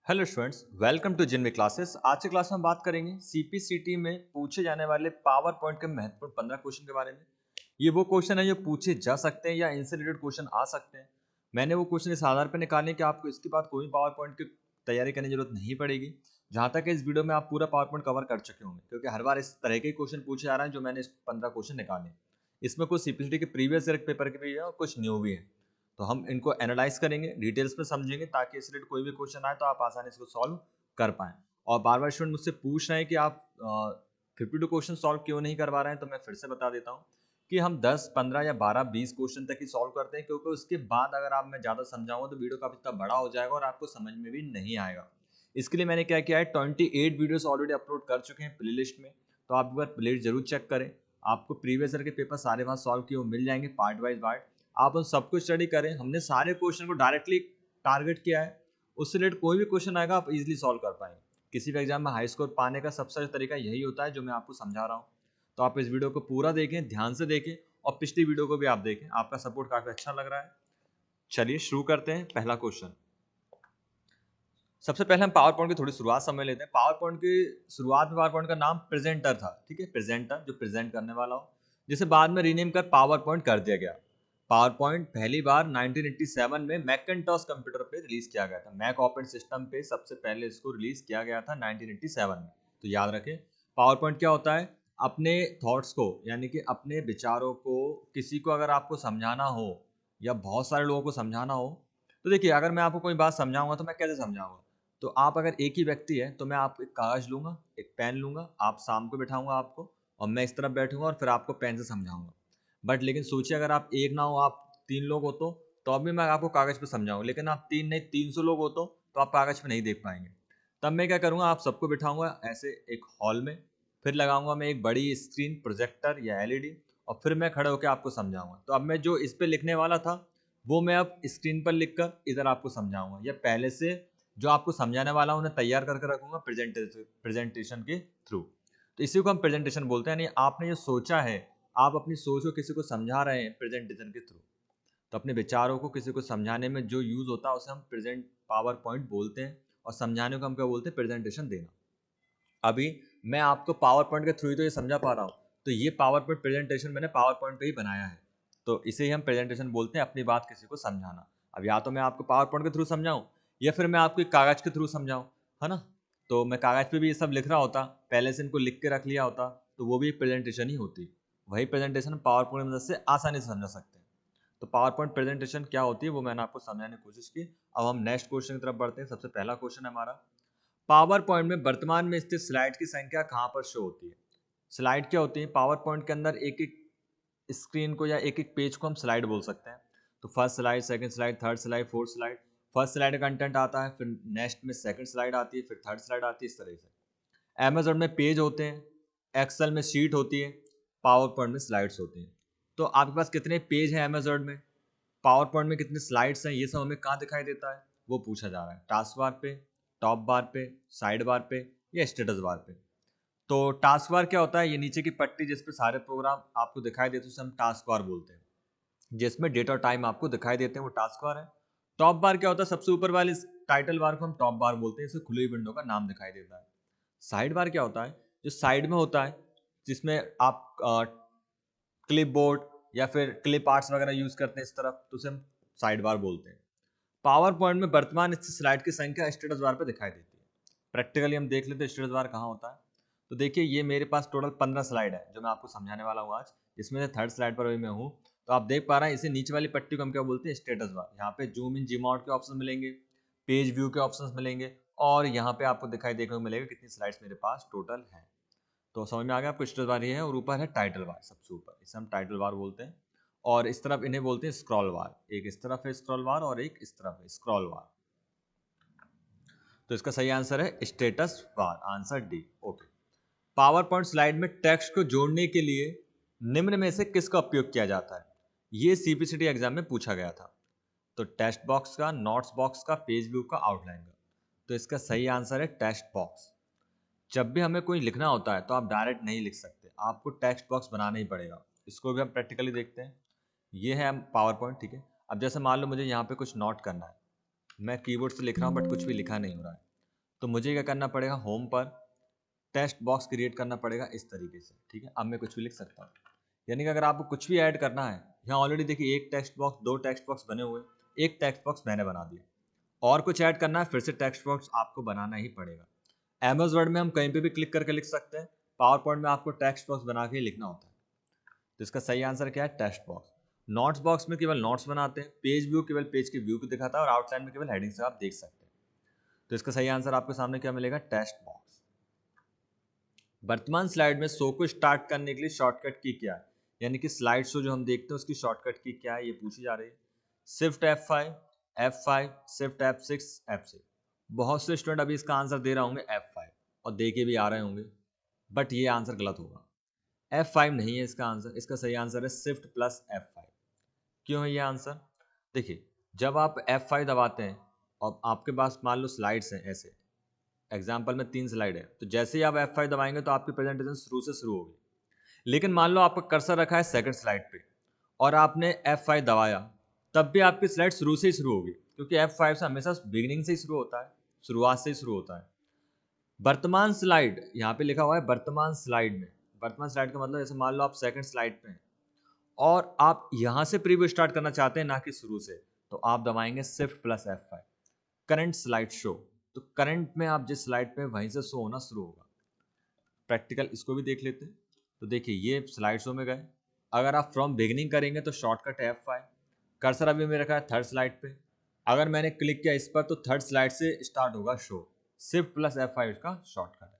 Hello students, welcome to Jinvi classes. आज की class में हम बात करेंगे सीपीसीटी में पूछे जाने वाले पावर पॉइंट के महत्वपूर्ण 15 क्वेश्चन के बारे में। ये वो क्वेश्चन है जो पूछे जा सकते हैं या इनसे रिलेटेड क्वेश्चन आ सकते हैं। मैंने वो क्वेश्चन इस आधार पर निकाले कि आपको इसके बाद कोई पावर पॉइंट की तैयारी करने की जरूरत नहीं पड़ेगी। जहाँ तक इस वीडियो में आप पूरा पावर पॉइंट कवर कर चुके होंगे, क्योंकि हर बार इस तरह के क्वेश्चन पूछे जा रहे हैं जो मैंने इस 15 क्वेश्चन निकाले। इसमें कुछ सीपीसीटी के प्रीवियस ईयर पेपर के भी है और कुछ न्यू भी है। तो हम इनको एनालाइज करेंगे, डिटेल्स में समझेंगे, ताकि इस रिलेटेड कोई भी क्वेश्चन आए तो आप आसानी से सॉल्व कर पाएं। और बार बार स्टूडेंट मुझसे पूछ रहे हैं कि आप 52 क्वेश्चन सॉल्व क्यों नहीं करवा रहे हैं, तो मैं फिर से बता देता हूं कि हम 10, 15 या 12, 20 क्वेश्चन तक ही सॉल्व करते हैं, क्योंकि उसके बाद अगर आप मैं ज़्यादा समझाऊंगा तो वीडियो काफी इतना बड़ा हो जाएगा और आपको समझ में भी नहीं आएगा। इसके लिए मैंने क्या किया है, 28 वीडियोस ऑलरेडी अपलोड कर चुके हैं प्लेलिस्ट में, तो आप एक बार प्लेलिस्ट जरूर चेक करें। आपको प्रीवियस ईयर के पेपर सारे वहाँ सॉल्व किए मिल जाएंगे पार्ट वाइज पार्ट। आप उन सबको स्टडी करें। हमने सारे क्वेश्चन को डायरेक्टली टारगेट किया है, उससे रिलेटेड कोई भी क्वेश्चन आएगा आप इजीली सॉल्व कर पाएंगे। किसी भी एग्जाम में हाई स्कोर पाने का सबसे अच्छा तरीका यही होता है जो मैं आपको समझा रहा हूँ। तो आप इस वीडियो को पूरा देखें, ध्यान से देखें, और पिछली वीडियो को भी आप देखें। आपका सपोर्ट काफी अच्छा लग रहा है। चलिए शुरू करते हैं। पहला क्वेश्चन, सबसे पहले हम पावर पॉइंट की थोड़ी शुरुआत समझ लेते हैं। पावर पॉइंट की शुरुआत में पावर पॉइंट का नाम प्रेजेंटर था, ठीक है, प्रेजेंटर जो प्रेजेंट करने वाला हो, जिसे बाद में रीनेम कर पावर पॉइंट कर दिया गया। पावर पॉइंट पहली बार 1987 में मैकिन्टॉश कंप्यूटर पे रिलीज किया गया था। मैक ऑपरेटिंग सिस्टम पे सबसे पहले इसको रिलीज किया गया था 1987 में। तो याद रखें, पावर पॉइंट क्या होता है, अपने थॉट्स को यानी कि अपने विचारों को किसी को अगर आपको समझाना हो या बहुत सारे लोगों को समझाना हो, तो देखिए अगर मैं आपको कोई बात समझाऊंगा तो मैं कैसे समझाऊंगा। तो आप अगर एक ही व्यक्ति है तो मैं आप एक कागज लूंगा, एक पेन लूंगा, आप साम को बिठाऊंगा आपको, और मैं इस तरफ बैठूंगा और फिर आपको पेन से समझाऊंगा। बट लेकिन सोचिए अगर आप एक ना हो, आप 3 लोग हो तो अभी मैं आपको कागज पे समझाऊंगा, लेकिन आप 3 नहीं 300 लोग हो तो आप कागज पे नहीं देख पाएंगे। तब मैं क्या करूंगा, आप सबको बिठाऊंगा ऐसे एक हॉल में, फिर लगाऊंगा मैं एक बड़ी स्क्रीन प्रोजेक्टर या एलईडी, और फिर मैं खड़े होकर आपको समझाऊंगा। तो अब मैं जो इस पे लिखने वाला था वो मैं अब स्क्रीन पर लिखकर इधर आपको समझाऊंगा, या पहले से जो आपको समझाने वाला उन्हें तैयार करके रखूंगा प्रेजेंटेशन के थ्रू। तो इसी को हम प्रेजेंटेशन बोलते हैं। यानी आपने जो सोचा है, आप अपनी सोच को किसी को समझा रहे हैं प्रेजेंटेशन के थ्रू। तो अपने विचारों को किसी को समझाने में जो यूज होता है उसे हम प्रेजेंट पावर पॉइंट बोलते हैं, और समझाने को हम क्या बोलते हैं, प्रेजेंटेशन देना। अभी मैं आपको पावर पॉइंट के थ्रू ही तो ये समझा पा रहा हूँ, तो ये पावर पॉइंट प्रेजेंटेशन मैंने पावर पॉइंट पे ही बनाया है, तो इसे ही हम प्रेजेंटेशन बोलते हैं, अपनी बात किसी को समझाना। अब या तो मैं आपको पावर पॉइंट के थ्रू समझाऊं या फिर मैं आपको एक कागज के थ्रू समझाऊं, है ना। तो मैं कागज पे भी ये सब लिख रहा होता, पहले से इनको लिख के रख लिया होता, तो वो भी एक प्रेजेंटेशन ही होती। वही प्रेजेंटेशन पावर पॉइंट की मदद से आसानी से समझा सकते हैं। तो पावर पॉइंट प्रेजेंटेशन क्या होती है वो मैंने आपको समझाने की कोशिश की। अब हम नेक्स्ट क्वेश्चन की तरफ बढ़ते हैं। सबसे पहला क्वेश्चन है हमारा, पावर पॉइंट में वर्तमान में स्थित स्लाइड की संख्या कहां पर शो होती है। स्लाइड क्या होती है, पावर पॉइंट के अंदर एक एक स्क्रीन को या एक एक पेज को हम स्लाइड बोल सकते हैं। तो first slide, second slide, third slide, fourth slide. First slide का कंटेंट आता है, फिर नेक्स्ट में सेकंड स्लाइड आती है, फिर थर्ड स्लाइड आती है, इस तरह से। अमेजोन में पेज होते हैं, एक्सेल में शीट होती है, पावर पॉइंट में स्लाइड्स होती हैं। तो आपके पास कितने पेज हैं अमेजोन में, पावर पॉइंट में कितने स्लाइड्स हैं, ये सब हमें कहाँ दिखाई देता है, वो पूछा जा रहा है। टास्क बार पे, टॉप बार पे, साइड बार पे, या स्टेटस बार पे। तो टास्क बार क्या होता है, ये नीचे की पट्टी जिस पे सारे प्रोग्राम आपको दिखाई देते हैं उसे हम टास्क बार बोलते हैं, जिसमें डेट और टाइम आपको दिखाई देते हैं, वो टास्क बार है। टॉप बार क्या होता है, सबसे ऊपर वाली टाइटल बार को हम टॉप बार बोलते हैं, इसे खुली हुई विंडो का नाम दिखाई देता है। साइड बार क्या होता है, जो साइड में होता है, जिसमें आप क्लिप बोर्ड या फिर क्लिप आर्ट्स वगैरह यूज करते हैं इस तरफ, तो उसे हम साइड बार बोलते हैं। पावर पॉइंट में वर्तमान स्थित स्लाइड की संख्या स्टेटस बार पे दिखाई देती है। प्रैक्टिकली हम देख लेते हैं स्टेटस बार कहाँ होता है। तो देखिए ये मेरे पास टोटल 15 स्लाइड है जो मैं आपको समझाने वाला हूँ आज, जिसमें से थर्ड स्लाइड पर अभी मैं हूँ। तो आप देख पा रहे हैं, इसे नीचे वाली पट्टी को हम क्या बोलते हैं, स्टेटस बार। यहाँ पे जूम इन जूम आउट के ऑप्शन मिलेंगे, पेज व्यू के ऑप्शन मिलेंगे, और यहाँ पे आपको दिखाई देखने को मिलेगा कितनी स्लाइड्स मेरे पास टोटल है। तो समझ में आ गया आपको, स्टेटस बार ये है, और ऊपर है टाइटल बार सबसे ऊपर, इसे हम टाइटल बार बोलते हैं। और इस तरफ इन्हें बोलते हैं स्क्रॉल बार। एक इस तरफ है स्क्रॉल बार और एक इस तरफ है स्क्रॉल बार। तो इसका सही आंसर है status bar, answer D. Okay. Power point slide में टेक्स्ट को जोड़ने के लिए निम्न में से किसका उपयोग किया जाता है। ये सीपीसीटी एग्जाम में पूछा गया था। तो टेक्स्ट बॉक्स का, नोट्स बॉक्स का, पेज व्यू का, आउटलाइन का। तो इसका सही आंसर है टेक्स्ट बॉक्स। जब भी हमें कोई लिखना होता है तो आप डायरेक्ट नहीं लिख सकते, आपको टेक्स्ट बॉक्स बनाना ही पड़ेगा। इसको भी हम प्रैक्टिकली देखते हैं। ये है पावर पॉइंट, ठीक है। अब जैसे मान लो मुझे यहाँ पे कुछ नोट करना है, मैं कीबोर्ड से लिख रहा हूँ बट कुछ भी लिखा नहीं हो रहा है, तो मुझे क्या करना पड़ेगा, होम पर टेक्स्ट बॉक्स क्रिएट करना पड़ेगा इस तरीके से, ठीक है। अब मैं कुछ भी लिख सकता हूँ, यानी कि अगर आपको कुछ भी ऐड करना है, यहाँ ऑलरेडी देखिए एक टेक्स्ट बॉक्स, दो टेक्स्ट बॉक्स बने हुए, एक टेक्स्ट बॉक्स मैंने बना दिया, और कुछ ऐड करना है फिर से टेक्स्ट बॉक्स आपको बनाना ही पड़ेगा। एमएस वर्ड में हम कहीं पे भी क्लिक करके लिख सकते हैं, पावर पॉइंट में आपको टेक्स्ट बॉक्स बना के लिखना होता है। तो इसका सही आंसर क्या है, टेक्स्ट बॉक्स। नोट्स बॉक्स में केवल नोट्स बनाते हैं, पेज व्यू केवल पेज के व्यू को दिखाता है, और आउटलाइन में केवल हेडिंग से आप देख सकते हैं। तो इसका सही आंसर आपके सामने क्या मिलेगा, टेक्स्ट बॉक्स। वर्तमान स्लाइड में शो को स्टार्ट करने के लिए शॉर्टकट की क्या है, यानी कि स्लाइड शो जो हम देखते हैं उसकी शॉर्टकट की क्या है, ये पूछी जा रही है। Shift F5, F5, shift F6, F6। बहुत से स्टूडेंट अभी इसका आंसर दे रहे होंगे F5 और दे के भी आ रहे होंगे, बट ये आंसर गलत होगा। F5 नहीं है इसका आंसर, इसका सही आंसर है शिफ्ट प्लस F5। क्यों है ये आंसर, देखिए जब आप F5 दबाते हैं और आपके पास मान लो स्लाइड्स हैं ऐसे, एग्जाम्पल में 3 स्लाइड है, तो जैसे ही आप F5 दबाएंगे तो आपकी प्रेजेंटेशन शुरू से शुरू होगी। लेकिन मान लो आपका कर्सर रखा है सेकंड स्लाइड पे और आपने F5 दबाया, तब भी आपकी स्लाइड शुरू से ही शुरू होगी, क्योंकि F5 से हमेशा बिगिनिंग से ही शुरू होता है, शुरुआत से ही शुरू होता है। वर्तमान स्लाइड यहाँ पे लिखा हुआ है वर्तमान स्लाइड में, वर्तमान स्लाइड का मतलब जैसे मान लो आप सेकंड स्लाइड पे हैं और आप यहाँ से प्रीव्यू स्टार्ट करना चाहते हैं ना कि शुरू से, तो आप दबाएंगे shift plus F5। Current slide show, तो करंट में आप जिस स्लाइड पे वहीं से शो होना शुरू होगा। प्रैक्टिकल इसको भी देख लेते हैं। तो देखिए ये स्लाइड शो में गए, अगर आप फ्रॉम बिगिनिंग करेंगे तो शॉर्टकट है F5। कर्सर अभी मेरे रखा है थर्ड स्लाइड पे, अगर मैंने क्लिक किया इस पर तो थर्ड स्लाइड से स्टार्ट होगा शो, शिफ्ट प्लस F5 इसका शॉर्टकट है।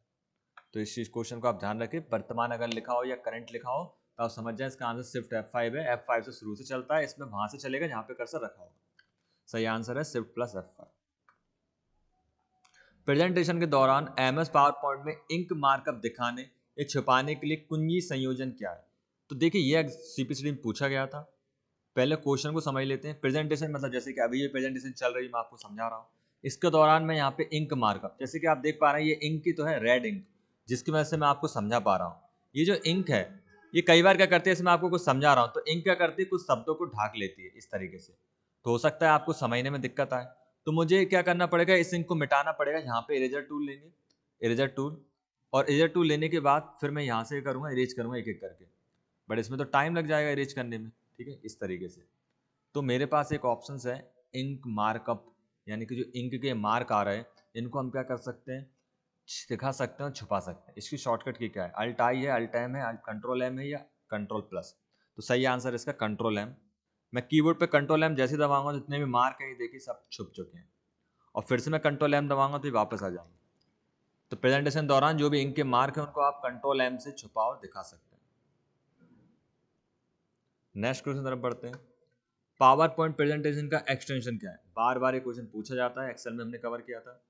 तो इस चीज क्वेश्चन को आप ध्यान रखें, वर्तमान अगर लिखा हो या करंट लिखा हो तो आप समझ जाए इसका आंसर शिफ्ट F5 है। F5 से शुरू से चलता है, इसमें वहां से चलेगा जहां पे कर्सर रखा होगा। सही आंसर है शिफ्ट प्लस F5। प्रेजेंटेशन के दौरान एमएस पावर पॉइंट में इंक मार्कअप दिखाने या छुपाने के लिए कुंजी संयोजन क्या है। तो देखिए ये सीपीसीडी में पूछा गया था। पहले क्वेश्चन को समझ लेते हैं। प्रेजेंटेशन मतलब जैसे कि अभी ये प्रेजेंटेशन चल रही है, मैं आपको समझा रहा हूँ, इसके दौरान मैं यहाँ पे इंक मार्कअप, जैसे कि आप देख पा रहे हैं ये इंक की तो है रेड इंक, जिसकी वजह से मैं आपको समझा पा रहा हूँ। ये जो इंक है ये कई बार क्या करती है, इसमें आपको कुछ समझा रहा हूँ तो इंक क्या करती है, कुछ शब्दों को ढाक लेती है इस तरीके से, तो हो सकता है आपको समझने में दिक्कत आए। तो मुझे क्या करना पड़ेगा, इस इंक को मिटाना पड़ेगा। यहाँ पे इरेजर टूल लेंगे, इरेजर टूल, और इरेजर टूल लेने के बाद फिर मैं यहाँ से करूँगा, इरेज करूँगा एक एक करके, बट इसमें तो टाइम लग जाएगा इरेज करने में, ठीक है, इस तरीके से। तो मेरे पास एक ऑप्शन है इंक मार्कअप, यानी कि जो इंक के मार्क आ रहे हैं इनको हम क्या कर सकते हैं, दिखा सकते हैं और छुपा सकते हैं। इसकी शॉर्टकट की क्या है, अल्ट आई है, अल्ट एम है, कंट्रोल एम है या कंट्रोल प्लस। तो सही आंसर इसका कंट्रोल एम। मैं कीबोर्ड पे कंट्रोल एम जैसे दबाऊंगा जितने भी मार्क है ये देखिए सब छुप चुके हैं, और फिर से मैं कंट्रोल एम दबाऊंगा तो ये वापस आ जाएंगे। तो प्रेजेंटेशन दौरान जो भी इंक के मार्क है उनको आप कंट्रोल एम से छुपा और दिखा सकते हैं। नेक्स्ट क्वेश्चन तरफ बढ़ते हैं। पावर पॉइंट प्रेजेंटेशन का एक्सटेंशन क्या है, बार बार ये क्वेश्चन पूछा जाता है, एक्सेल में हमने कवर किया था।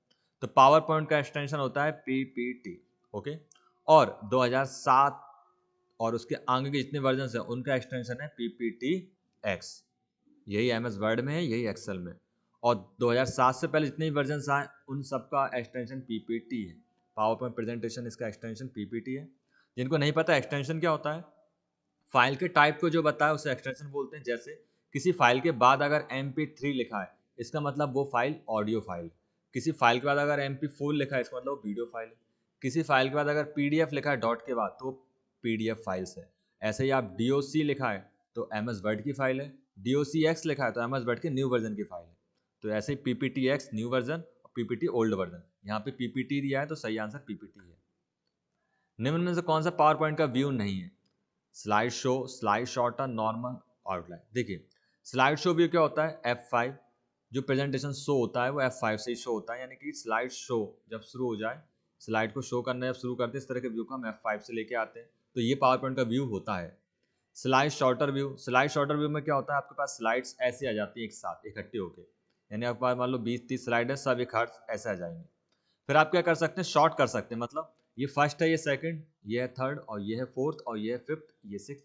तो पावर पॉइंट का एक्सटेंशन होता है पीपीटी, ओके, और 2007 और उसके आगे के जितने वर्जन है उनका एक्सटेंशन है पीपीटी एक्स। यही एमएस वर्ड में है, यही एक्सेल में, और 2007 से पहले जितने भी वर्जन आए उन सबका एक्सटेंशन पीपीटी है। पावर पॉइंट प्रेजेंटेशन इसका एक्सटेंशन पीपीटी है। जिनको नहीं पता एक्सटेंशन क्या होता है, फाइल के टाइप को जो बताया उसे एक्सटेंशन बोलते हैं। जैसे किसी फाइल के बाद अगर MP3 लिखा है इसका मतलब वो फाइल ऑडियो फाइल है। किसी फाइल के बाद अगर MP4 लिखा है इसका मतलब वो वीडियो फाइल है। किसी फाइल के बाद अगर PDF लिखा है डॉट के बाद तो PDF फाइल्स है। ऐसे ही आप DOC लिखा है तो MS वर्ड की फाइल है, DOCX लिखा है तो MS वर्ड के न्यू वर्जन की फाइल है। तो ऐसे ही PPTX न्यू वर्जन और PPT ओल्ड वर्जन। यहाँ पे PPT दिया है तो सही आंसर PPT है। निम्न में से कौन सा पावर पॉइंट का व्यू नहीं है, slide show, slide shorter, normal, outline. देखिए स्लाइड शो व्यू क्या होता है, F5। जो प्रेजेंटेशन शो होता है वो F5 से ही शो होता है, यानी कि स्लाइड शो जब शुरू हो जाए, स्लाइड को शो करना जब शुरू करते हैं इस तरह के व्यू को हम F5 से लेके आते हैं, तो ये पावर पॉइंट का व्यू होता है। Slide shorter view, slide shorter view में क्या होता है, आपके पास स्लाइड्स ऐसे आ जाती है एक साथ इकट्ठी होके, यानी आपके पास मान लो 20-30 स्लाइड है, सब एक हाथ ऐसे आ जाएंगे। फिर आप क्या कर सकते हैं, शॉर्ट कर सकते हैं, मतलब ये फर्स्ट है, ये सेकंड, ये है थर्ड, और ये है फोर्थ, और ये है फिफ्थ, ये सिक्स।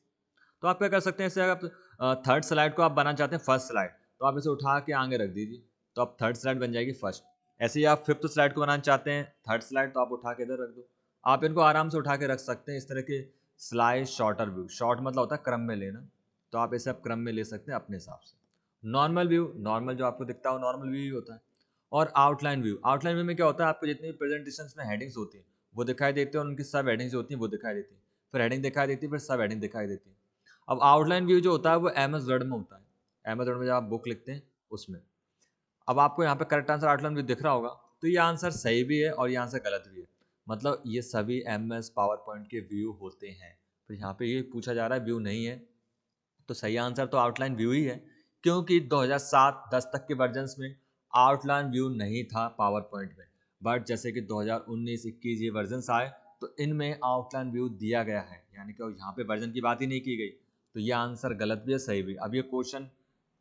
तो आप क्या कर सकते हैं, जैसे अगर आप थर्ड स्लाइड को आप बनाना चाहते हैं फर्स्ट स्लाइड, तो आप इसे उठा के आगे रख दीजिए, तो आप थर्ड स्लाइड बन जाएगी फर्स्ट। ऐसे ही आप फिफ्थ स्लाइड को बनाना चाहते हैं थर्ड स्लाइड, तो आप उठा के इधर रख दो। आप इनको आराम से उठा के रख सकते हैं इस तरह के स्लाइड शॉर्टर व्यू। शॉर्ट मतलब होता है क्रम में लेना, तो आप इसे आप क्रम में ले सकते हैं अपने हिसाब से। नॉर्मल व्यू, नॉर्मल जो आपको दिखता है वो नॉर्मल व्यू ही होता है। और आउटलाइन व्यू में क्या होता है, आपको जितनी भी प्रेजेंटेशन में हेडिंग्स होती हैं वो दिखाई देती है और उनकी सब हेडिंग्स होती हैं वो दिखाई देती है, फिर हेडिंग दिखाई देती है, फिर सब हेडिंग दिखाई देती है। अब आउटलाइन व्यू जो होता है वो एमएस वर्ड में होता है, एमएस वर्ड में जब आप बुक लिखते हैं उसमें। अब आपको यहाँ पे करेक्ट आंसर आउटलाइन व्यू दिख रहा होगा, तो ये आंसर सही भी है और ये आंसर गलत भी है। मतलब ये सभी एमएस पावर पॉइंट के व्यू होते हैं। तो यहाँ पे ये पूछा जा रहा है व्यू नहीं है, तो सही आंसर तो आउटलाइन व्यू ही है, क्योंकि 2007-10 तक के वर्जन्स में आउटलाइन व्यू नहीं था पावर पॉइंट में। बट जैसे कि 2019-21 ये वर्जन्स आए तो इनमें आउटलाइन व्यू दिया गया है, यानी कि यहाँ पे वर्जन की बात ही नहीं की गई। तो ये आंसर गलत भी है सही भी। अब ये क्वेश्चन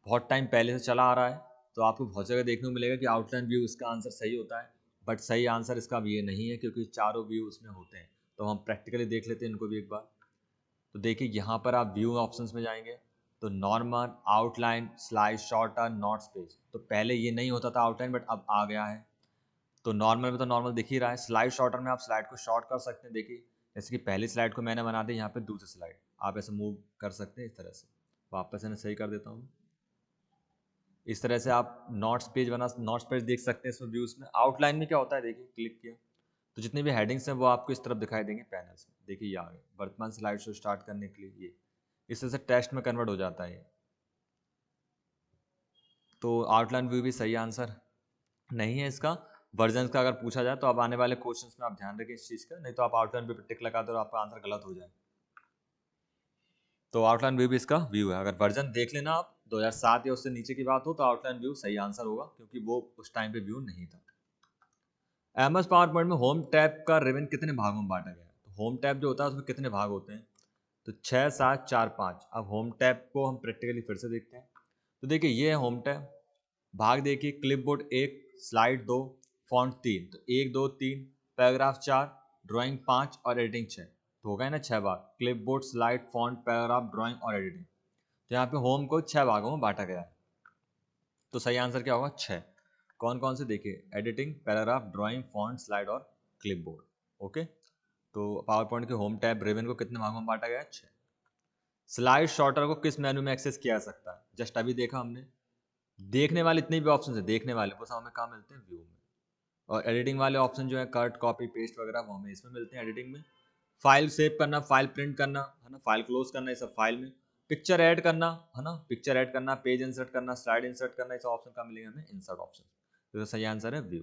बहुत टाइम पहले से चला आ रहा है, तो आपको बहुत जगह देखने को मिलेगा कि आउटलाइन व्यू इसका आंसर सही होता है, बट सही आंसर इसका भी ये नहीं है, क्योंकि चारों व्यू उसमें होते हैं। तो हम प्रैक्टिकली देख लेते हैं इनको भी एक बार। तो देखिए यहाँ पर आप व्यू ऑप्शंस में जाएंगे तो normal, outline, slide, shorter, notes page. तो पहले ये नहीं होता था आउटलाइन, बट अब आ गया है। तो नॉर्मल में तो नॉर्मल दिख ही रहा है। स्लाइड शॉर्टर में आप स्लाइड को शॉर्ट कर सकते हैं। देखिए जैसे कि पहली स्लाइड को मैंने बना दी, यहाँ पे दूसरी स्लाइड आप ऐसे मूव कर सकते हैं इस तरह से। वापस इन्हें सही कर देता हूँ। इस तरह से आप नोट्स पेज देख सकते हैं इसमें व्यूज में। आउटलाइन में क्या होता है, देखिए क्लिक किया तो जितनी भी हेडिंग्स हैं वो आपको इस तरफ दिखाई देंगे पैनल्स में। देखिए ये आ गए वर्तमान स्लाइड शो स्टार्ट करने के लिए, ये इस तरह से टेक्स्ट में कन्वर्ट हो जाता है ये। तो आउटलाइन व्यू भी सही आंसर नहीं है इसका। वर्जन का अगर पूछा जाए तो अब आने वाले क्वेश्चंस में आप ध्यान रखें इस चीज़ का, नहीं तो आप आउटलाइन व्यू पे टिक लगा दो और आपका आंसर गलत हो जाए। तो आउटलाइन व्यू भी इसका व्यू है। अगर वर्जन देख लेना आप 2007 या उससे नीचे की बात हो तो आउटलाइन व्यू सही आंसर होगा, क्योंकि वो उस टाइम पे व्यू नहीं था। एमएस पावर पॉइंट में होम टैब का रिबन कितने भागों में बांटा गया है? तो होम टैब जो होता है उसमें कितने भाग होते हैं? तो 6, 7, 4, 5। अब होम टैब को हम प्रैक्टिकली फिर से देखते हैं। तो देखिए ये है होम टैब। भाग देखिए, क्लिपबोर्ड 1, स्लाइड 2, फॉन्ट 3। तो 1, 2, 3, पैराग्राफ 4, ड्राइंग 5 और एडिटिंग 6। तो हो गए ना 6 भाग, clipboard, slide, font, paragraph, drawing और एडिटिंग। तो यहाँ पे होम को 6 भागों में बांटा गया है। तो सही आंसर क्या होगा? 6। कौन कौन से देखिए, editing, paragraph, drawing, font, slide और क्लिपबोर्ड। ओके, तो पावर पॉइंट के होम टैब रिबन को कितने भागों में बांटा गया है? 6। स्लाइड शॉर्टर को किस मेनू में एक्सेस किया जा सकता है? जस्ट अभी देखा हमने। देखने वाले इतने भी ऑप्शन है, देखने वाले वो सब हमें कहाँ मिलते हैं? व्यू में। और एडिटिंग वाले ऑप्शन जो है कट, कॉपी, पेस्ट वगैरह, वो हमें इसमें मिलते हैं एडिटिंग में। फाइल सेव करना, फाइल प्रिंट करना, है ना, फाइल क्लोज करना, ये सब फाइल में। पिक्चर ऐड करना, है ना, पिक्चर ऐड करना, पेज इंसर्ट करना, स्लाइड इंसर्ट करना, इस ऑप्शन का मिलेगा हमें इंसर्ट ऑप्शन। तो सही आंसर है व्यू।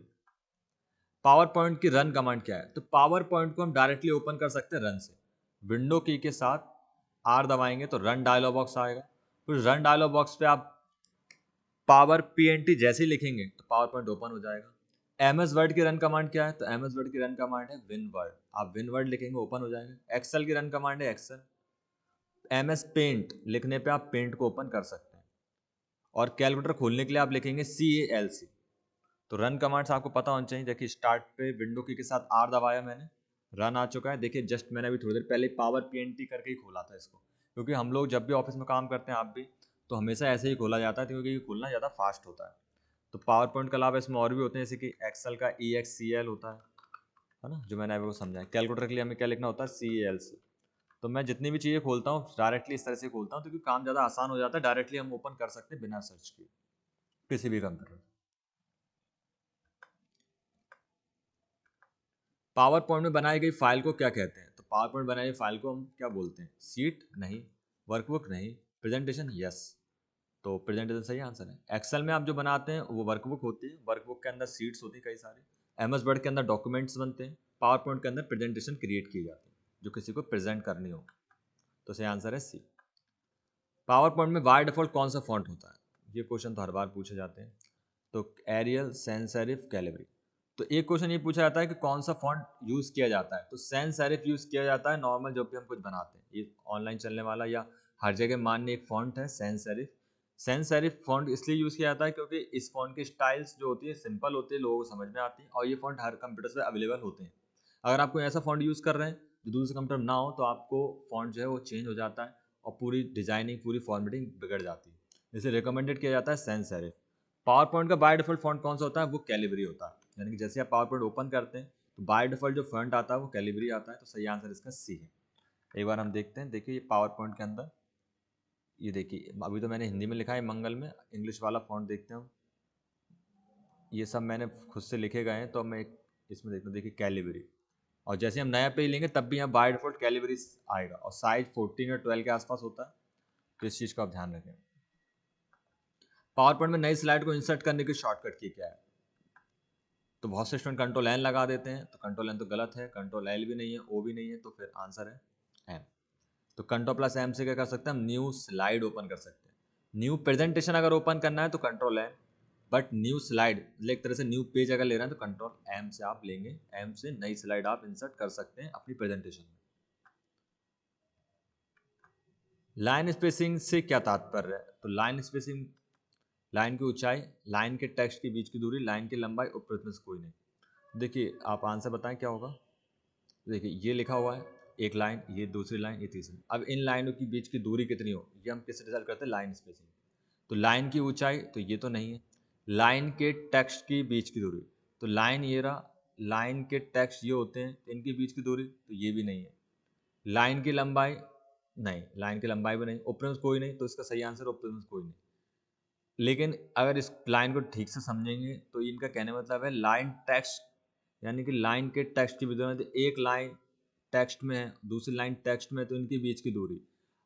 पावर पॉइंट की रन कमांड क्या है? तो पावर पॉइंट को हम डायरेक्टली ओपन कर सकते हैं रन से। विंडो की के साथ आर दबाएंगे तो रन डायलॉग बॉक्स आएगा। फिर रन डायलॉग बॉक्स पे आप पावर पीएनटी जैसे ही लिखेंगे तो पावर पॉइंट ओपन हो जाएगा। एमएस वर्ड की रन कमांड क्या है? तो एमएस वर्ड की रन कमांड है विन वर्ड। आप विन वर्ड लिखेंगे ओपन हो जाएगा। एक्सेल की रन कमांड है एक्सेल। एमएस पेंट लिखने पे आप पेंट को ओपन कर सकते हैं। और कैलकुलेटर खोलने के लिए आप लिखेंगे CALC। तो रन कमांड्स आपको पता होना चाहिए। देखिए स्टार्ट पे विंडो की के साथ आर दबाया मैंने, रन आ चुका है। देखिए जस्ट मैंने अभी थोड़ी देर पहले पावर पीएनटी करके ही खोला था इसको, क्योंकि हम लोग जब भी ऑफिस में काम करते हैं, आप भी, तो हमेशा ऐसे ही खोला जाता है, क्योंकि ये खोलना ज़्यादा फास्ट होता है। तो पावर पॉइंट के अलावा इसमें और भी होते हैं, जैसे कि एक्सेल का EXCL होता है ना, जो मैंने अभी वो समझा है। कैलकुलेटर के लिए हमें क्या लिखना होता है? CALC। तो मैं जितनी भी चीज़ें खोलता हूँ डायरेक्टली इस तरह से खोलता हूँ, क्योंकि काम ज़्यादा आसान हो जाता है, डायरेक्टली हम ओपन कर सकते हैं बिना सर्च किए किसी भी कंप्यूटर। पावर पॉइंट में बनाई गई फाइल को क्या कहते हैं? तो पावर पॉइंट बनाई गई फाइल को हम क्या बोलते हैं? सीट नहीं, वर्कबुक नहीं, प्रेजेंटेशन यस। तो प्रेजेंटेशन सही आंसर है। एक्सेल में आप जो बनाते हैं वो वर्कबुक होती है, वर्कबुक के अंदर सीट्स होती है कई सारी। एमएस वर्ड के अंदर डॉक्यूमेंट्स बनते हैं, पावर पॉइंट के अंदर प्रेजेंटेशन क्रिएट की जाती है जो किसी को प्रेजेंट करनी हो। तो सही आंसर है सी। पावर पॉइंट में बाय डिफॉल्ट कौन सा फॉन्ट होता है? ये क्वेश्चन तो हर बार पूछे जाते हैं। तो एरियल, सैंस सेरिफ, कैलिबरी। तो एक क्वेश्चन ये पूछा जाता है कि कौन सा फॉन्ट यूज किया जाता है? तो सैंस सेरिफ यूज किया जाता है नॉर्मल जब भी हम कुछ बनाते हैं। ये ऑनलाइन चलने वाला या हर जगह मान्य एक फॉन्ट है sans serif. Sans serif font इसलिए यूज किया जाता है क्योंकि इस फॉन्ट की स्टाइल्स जो होती है सिंपल होती है, लोगों को समझ में आती है, और ये फॉन्ट हर कंप्यूटर पे अवेलेबल होते हैं। अगर आप कोई ऐसा फॉन्ट यूज कर रहे हैं जो दूसरे कंप्यूटर ना हो, तो आपको फॉन्ट जो है वो चेंज हो जाता है और पूरी डिजाइनिंग, पूरी फॉर्मेटिंग बिगड़ जाती है। इसे रिकमेंडेड किया जाता है सैंस सेरिफ। पावर पॉइंट का बाय डिफॉल्ट फॉन्ट कौन सा होता है? वो कैलिबरी होता है। यानी कि जैसे आप पावर पॉइंट ओपन करते हैं तो बाय डिफॉल्ट जो फॉन्ट आता है वो कैलिबरी आता है। तो सही आंसर इसका सी है। एक बार हम देखते हैं। देखिए ये पावर पॉइंट के अंदर, ये देखिए अभी तो मैंने हिंदी में लिखा है मंगल में, इंग्लिश वाला फॉन्ट देखते हैं हम। ये सब मैंने खुद से लिखे गए हैं, तो मैं इसमें देखता हूँ, देखिए कैलिबरी, और जैसे हम नया पेज लेंगे तब भी यहाँ बाय डिफॉल्ट कैलिबरी आएगा, और साइज 14 या 12 के आसपास होता है, तो इस चीज़ का आप ध्यान रखें। पावर पॉइंट में नई स्लाइड को इंसर्ट करने की शॉर्टकट की क्या है? तो बहुत से स्टूडेंट कंट्रोल एन लगा देते हैं, तो कंट्रोल एन तो गलत है, कंट्रोल एल भी नहीं है, ओ भी नहीं है, तो फिर आंसर है एम। तो कंट्रोल प्लस एम से क्या कर सकते हैं हम? न्यू स्लाइड ओपन कर सकते हैं। न्यू प्रेजेंटेशन अगर ओपन करना है तो control M, but new slide एक तरह से न्यू पेज अगर ले रहे हैं तो कंट्रोल एम से आप लेंगे, एम से नई स्लाइड आप इंसर्ट कर सकते हैं अपनी प्रेजेंटेशन में। लाइन स्पेसिंग से क्या तात्पर्य है? तो लाइन स्पेसिंग, लाइन की ऊंचाई, लाइन के टेक्स्ट के बीच की दूरी, लाइन की लंबाई, उपरोक्त में से कोई नहीं। देखिए आप आंसर बताएं क्या होगा। देखिए ये लिखा हुआ है, एक लाइन, ये दूसरी लाइन, ये तीसरी। अब इन लाइनों के बीच की दूरी कितनी हो, ये हम किससे डिसाइड करते हैं? Line spacing. तो लाइन की ऊंचाई, तो ये तो नहीं है। लाइन के टेक्स्ट की बीच की दूरी, तो लाइन ये रहा, लाइन के टेक्स्ट ये होते हैं, तो इनके बीच की दूरी, तो ये भी नहीं है। लाइन की लंबाई, नहीं, लाइन की लंबाई भी नहीं, ऊपर में से कोई नहीं, तो इसका सही आंसर ऊपर में से कोई नहीं। लेकिन अगर इस लाइन को ठीक से समझेंगे तो इनका कहने मतलब है लाइन टेक्स्ट, यानी कि लाइन के टेक्स्ट की भी दूरी, एक लाइन टेक्स्ट में है, दूसरी लाइन टेक्स्ट में है, तो इनके बीच की दूरी।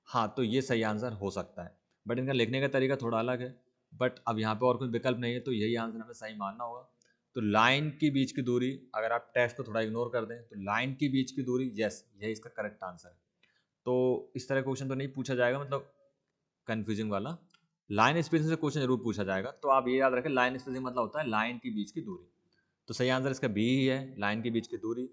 हाँ, तो ये सही आंसर हो सकता है, बट इनका लिखने का तरीका थोड़ा अलग है। बट अब यहाँ पे और कोई विकल्प नहीं है, तो यही आंसर हमें सही मानना होगा। तो लाइन की बीच की दूरी, अगर आप टेक्स्ट को थोड़ा इग्नोर कर दें तो लाइन की बीच की दूरी, यस, यही इसका करेक्ट आंसर है। तो इस तरह क्वेश्चन तो नहीं पूछा जाएगा, मतलब कंफ्यूजिंग वाला। लाइन स्पेसिंग से क्वेश्चन जरूर पूछा जाएगा, तो आप ये याद रखें, लाइन स्पेसिंग मतलब होता है लाइन के बीच की दूरी। तो सही आंसर इसका बी ही है, लाइन के बीच की दूरी,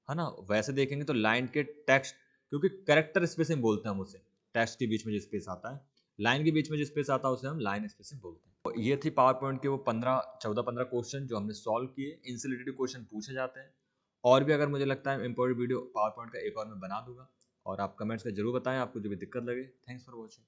है ना। वैसे देखेंगे तो लाइन के टेक्स्ट, क्योंकि करेक्टर स्पेसिंग बोलते हैं हम उसे, टेक्स्ट के बीच में जो स्पेस आता है, लाइन के बीच में जो स्पेस आता है उसे हम लाइन स्पेसिंग बोलते हैं। तो ये थी पावर पॉइंट के वो 14-15 क्वेश्चन जो हमने सॉल्व किए। इनसे रिलेटेड क्वेश्चन पूछे जाते हैं, और भी अगर मुझे लगता है इंपॉर्टेंट वीडियो पावर पॉइंट का एक और मैं बना दूंगा, और आप कमेंट्स में जरूर बताएं आपको जो भी दिक्कत लगे। Thanks for watching.